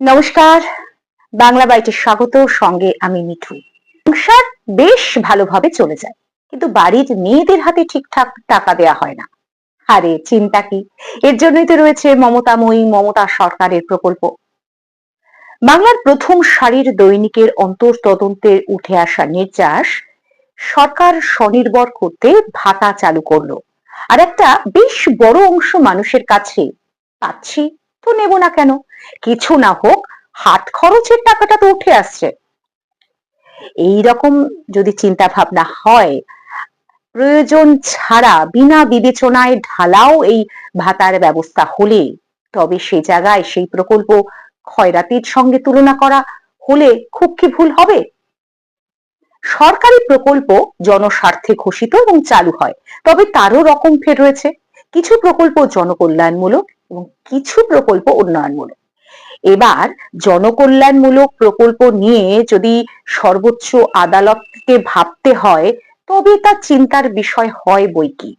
নমস্কার, বাংলা বাইটে স্বাগত। সঙ্গে আমি মিঠু। সংসার বেশ ভালোভাবে চলে যায়, কিন্তু বাড়ির মেয়েদের হাতে ঠিকঠাক টাকা দেয়া হয় না। আরে চিন্তা কি! এর জন্যই তো রয়েছে মমতাময়ী মমতা সরকারের প্রকল্প। বাংলার প্রথম সারির দৈনিকের অন্তর্তদন্তে উঠে আসা নির্যাস সরকার স্বনির্ভর করতে ভাতা চালু করলো, আর একটা বেশ বড় অংশ মানুষের কাছে পাচ্ছি তো নেব না কেন, কিছু না হোক হাত খরচের টাকাটা তো উঠে আসছে। এই রকম যদি চিন্তা ভাবনা হয়, প্রয়োজন ছাড়া বিনা বিবেচনায় ঢালাও এই ভাতার ব্যবস্থা হলে, তবে সে জায়গায় সেই প্রকল্প খয়রাতির সঙ্গে তুলনা করা হলে খুব কি ভুল হবে? সরকারি প্রকল্প জনস্বার্থে ঘোষিত এবং চালু হয়, তবে তারও রকম ফের রয়েছে। কিছু প্রকল্প জনকল্যাণমূলক এবং কিছু প্রকল্প উন্নয়নমূলক। এবার জনকল্যাণমূলক প্রকল্প নিয়ে যদি সর্বোচ্চ আদালতকে ভাবতে হয়, তবে তা চিন্তার বিষয় হয় বৈকি।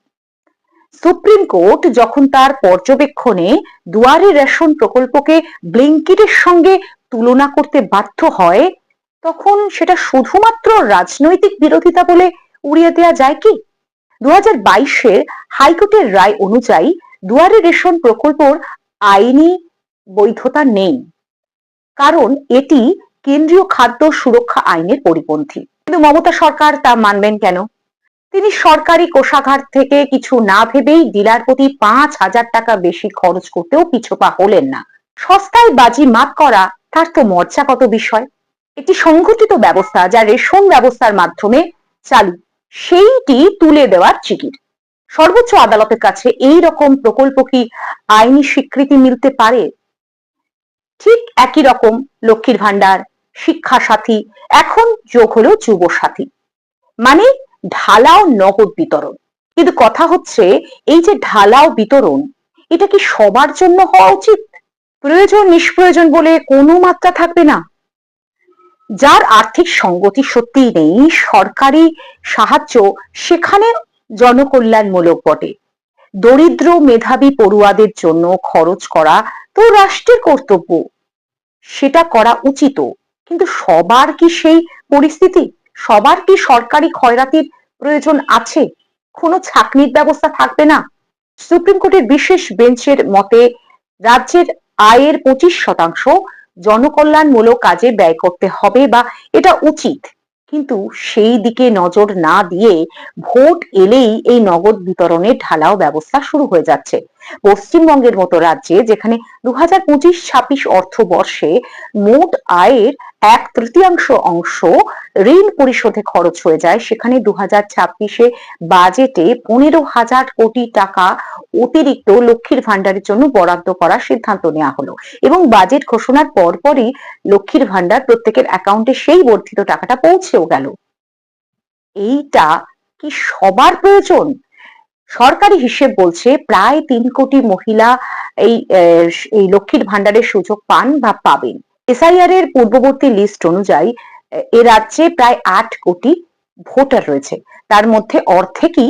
সুপ্রিম কোর্ট যখন তার পর্যবেক্ষণে দুয়ারে রেশন প্রকল্পকে ব্লিঙ্কিটের সঙ্গে তুলনা করতে বাধ্য হয়, তখন সেটা শুধুমাত্র রাজনৈতিক বিরোধিতা বলে উড়িয়ে দেওয়া যায় কি? 2022-এর হাইকোর্টের রায় অনুযায়ী দুয়ারে রেশন প্রকল্পর আইনি বৈধতা নেই, কারণ এটি কেন্দ্রীয় খাদ্য সুরক্ষা আইনের পরিপন্থী। কিন্তু মমতা সরকার তা মানবেন কেন? তিনি সরকারি কোষাগার থেকে কিছু না ভেবেই ডিলার প্রতি 5,000 টাকা বেশি খরচ করতেও পিছপা হলেন না। সস্তায় বাজি মাত করা তার তো মজ্জাগত বিষয়। একটি সংগঠিত ব্যবস্থা যা রেশন ব্যবস্থার মাধ্যমে চালু, সেইটি তুলে দেওয়ার জিগির। সর্বোচ্চ আদালতের কাছে এই রকম প্রকল্প কি আইনি স্বীকৃতি মিলতে পারে? ঠিক একই রকম লক্ষ্মীর ভান্ডার, শিক্ষা সাথী, এখন যোগ হলো যুব সাথী, মানে ঢালাও নগদ বিতরণ। কিন্তু কথা হচ্ছে, এই যে ঢালাও বিতরণ, এটা কি সবার জন্য হওয়া উচিত? প্রয়োজন নিষ্প্রয়োজন বলে কোনো মাত্রা থাকবে না? যার আর্থিক সঙ্গতি সত্যিই নেই, সরকারি সাহায্য সেখানে জনকল্যাণমূলক বটে। দরিদ্র মেধাবী পড়ুয়াদের জন্য খরচ করা তো রাষ্ট্রের কর্তব্য, সেটা করা উচিত। কিন্তু সবার কি সেই পরিস্থিতি? সবার কি সরকারি খয়রাতির প্রয়োজন আছে? কোনো ছাঁকনির ব্যবস্থা থাকবে না? সুপ্রিম কোর্টের বিশেষ বেঞ্চের মতে রাজ্যের আয়ের 25% জনকল্যাণমূলক কাজে ব্যয় করতে হবে, বা এটা উচিত। কিন্তু সেই দিকে নজর না দিয়ে ভোট এলেই এই নগদ বিতরণের ঢালাও ব্যবস্থা শুরু হয়ে যাচ্ছে। পশ্চিমবঙ্গের মতো রাজ্যে, যেখানে 2025-26 অর্থবর্ষে মোট আয়ের 1/3 অংশ ঋণ পরিশোধে খরচ হয়ে যায়, সেখানে 2026-এ বাজেটে 15,000 কোটি টাকা অতিরিক্ত লক্ষ্মীর ভান্ডারের জন্য বরাদ্দ করার সিদ্ধান্ত নেওয়া হলো, এবং বাজেট ঘোষণার পরপরই লক্ষ্মীর ভান্ডার প্রত্যেকের অ্যাকাউন্টে সেই বর্ধিত টাকাটা পৌঁছেও গেল। এইটা কি সবার প্রয়োজন? সরকারি হিসেব বলছে প্রায় 3 কোটি মহিলা এই এই লক্ষ্মীর ভান্ডারের সুযোগ পান বা পাবেন। এসআইআর এর পূর্ববর্তী লিস্ট অনুযায়ী এ রাজ্যে প্রায় 8 কোটি ভোটার রয়েছে, তার মধ্যে অর্ধেকই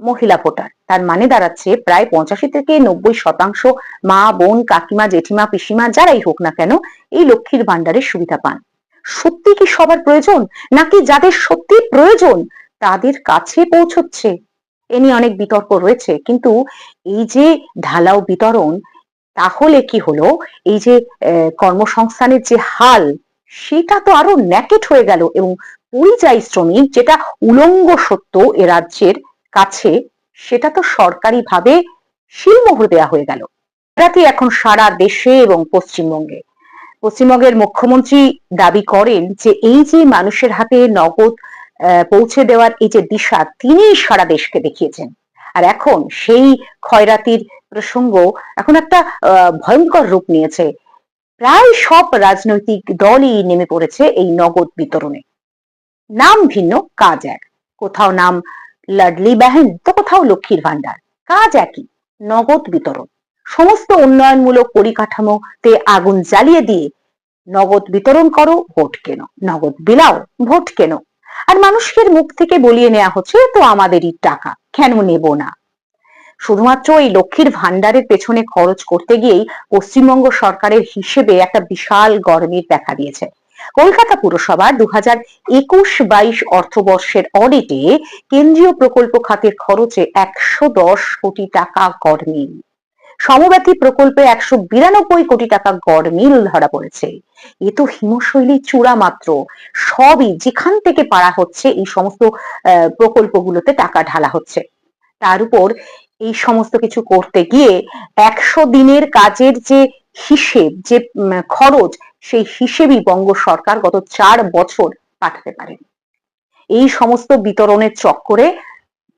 মহিলা ভোটার। তার মানে দাঁড়াচ্ছে প্রায় 85 থেকে 90% মা, বোন, কাকিমা, জেঠিমা, পিসিমা যারাই হোক না কেন এই লক্ষ্মীর ভান্ডারের সুবিধা পান। সত্যি কি সবার প্রয়োজন, নাকি যাদের সত্যি প্রয়োজন তাদের কাছে পৌঁছচ্ছে? এ নিয়ে অনেক বিতর্ক রয়েছে, কিন্তু এই যে ঢালাও বিতরণ, তাহলে কি হলো? এই যে কর্মসংস্থানের যে হাল, সেটা তো আরো ন্যাকেট হয়ে গেল, এবং পরিযায়ী শ্রমিক যেটা উলঙ্গ সত্য এ রাজ্যের কাছে, সেটা তো সরকারি ভাবে শিলমোহর দেয়া হয়ে গেল। এটাতে এখন সারা দেশে এবং পশ্চিমবঙ্গের মুখ্যমন্ত্রী দাবি করেন যে এই যে মানুষের হাতে নগদ পৌঁছে দেওয়ার এই যে দিশা, তিনি সারা দেশকে দেখিয়েছেন। আর এখন সেই খয়রাতির প্রসঙ্গ এখন একটা ভয়ঙ্কর রূপ নিয়েছে। প্রায় সব রাজনৈতিক দলই নেমে পড়েছে এই নগদ বিতরণে। নাম ভিন্ন, কাজ এক। কোথাও নাম লাডলি বেহেন, তো কোথাও লক্ষ্মীর ভান্ডার, কাজ একই, নগদ বিতরণ। সমস্ত উন্নয়নমূলক পরিকাঠামোতে আগুন জ্বালিয়ে দিয়ে নগদ বিতরণ করো, ভোট কেন, নগদ বিলাও, ভোট কেন। আর মানুষের মুখ থেকে বলিয়ে নেওয়া হচ্ছে তো আমাদেরই টাকা, কেন নেব না। শুধুমাত্র এই লক্ষ্মীর ভান্ডারের পেছনে খরচ করতে গিয়েই পশ্চিমবঙ্গ সরকারের হিসেবে একটা বিশাল গরমিল দেখা দিয়েছে। কলকাতা পুরসভার 2021-22 অর্থবর্ষের অডিটে কেন্দ্রীয় প্রকল্প খাতের খরচে 110 কোটি টাকা গরমিল। সমব্যথী প্রকল্পে 192 কোটি টাকা গরমিল ধরা পড়েছে। এ তো হিমশৈলী চূড়া মাত্র। সবই যেখান থেকে পারা হচ্ছে এই সমস্ত প্রকল্পগুলোতে টাকা ঢালা হচ্ছে। তার উপর এই সমস্ত কিছু করতে গিয়ে 100 দিনের কাজের যে হিসেব, যে খরচ, সেই হিসেবই বঙ্গ সরকার গত 4 বছর পাঠাতে পারেন। এই সমস্ত বিতরণের চক্করে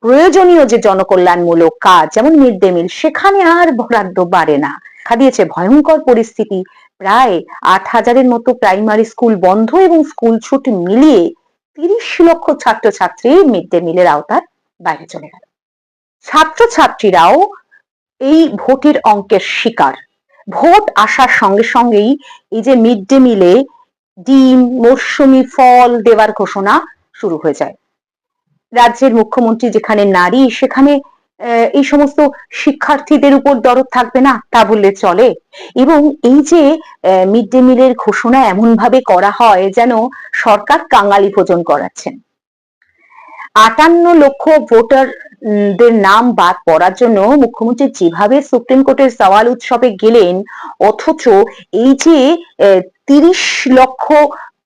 প্রয়োজনীয় যে জনকল্যাণমূলক কাজ যেমন মিড ডে মিল, সেখানে আর বরাদ্দ বাড়ে না। দেখা দিয়েছে ভয়ঙ্কর পরিস্থিতি। প্রায় 8,000-এর মতো প্রাইমারি স্কুল বন্ধ এবং স্কুল ছুটি মিলিয়ে 30 লক্ষ ছাত্রছাত্রী মিড ডে মিলের আওতার বাইরে চলে গেল। ছাত্রছাত্রীরাও এই ভোটের অঙ্কের শিকার। ভোট আসার সঙ্গে সঙ্গেই এই যে মিড ডে মিলে ডিম, মৌসুমী ফল দেওয়ার ঘোষণা শুরু হয়ে যায়। রাজ্যের মুখ্যমন্ত্রী যেখানে নারী, সেখানে এই সমস্ত শিক্ষার্থীদের উপর দরদ থাকবে না তা বললে চলে। এবং এই যে মিড ডে মিলের ঘোষণা এমন ভাবে করা হয় যেন সরকার কাঙালি ভোজন করাচ্ছেন। 58 লক্ষ ভোটারদের নাম বাদ পড়ার জন্য মুখ্যমন্ত্রী যেভাবে সুপ্রিম কোর্টের সওয়াল উৎসবে গেলেন, অথচ এই যে 30 লক্ষ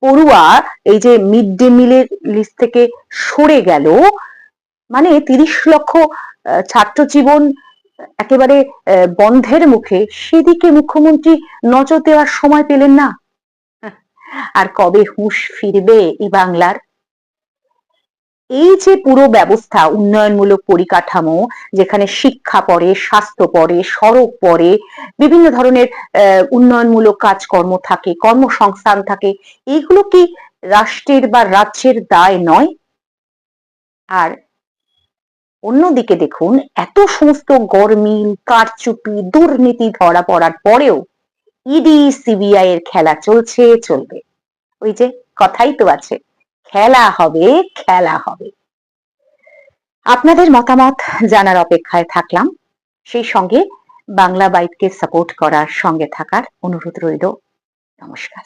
পড়ুয়া এই যে মিড ডে মিলের লিস্ট থেকে সরে গেল, মানে 30 লক্ষ ছাত্র জীবন একেবারে বন্ধের মুখে, সেদিকে মুখ্যমন্ত্রী নজর দেওয়ার সময় পেলেন না। আর কবে হুঁশ ফিরবে এই বাংলার? এই যে পুরো ব্যবস্থা, উন্নয়নমূলক পরিকাঠামো, যেখানে শিক্ষা পড়ে, স্বাস্থ্য পড়ে, সড়ক পড়ে, বিভিন্ন ধরনের উন্নয়নমূলক কাজকর্ম থাকে, কর্মসংস্থান থাকে, এইগুলো কি রাষ্ট্রের বা রাজ্যের দায় নয়? আর অন্যদিকে দেখুন, এত সমস্ত গরমিল, কারচুপি, দুর্নীতি ধরা পড়ার পরেও ইডি সিবিআই এর খেলা চলছে, চলবে। ওই যে কথাই তো আছে, খেলা হবে, খেলা হবে। আপনাদের মতামত জানার অপেক্ষায় থাকলাম। সেই সঙ্গে বাংলা বাইটকে সাপোর্ট করার, সঙ্গে থাকার অনুরোধ রইল। নমস্কার।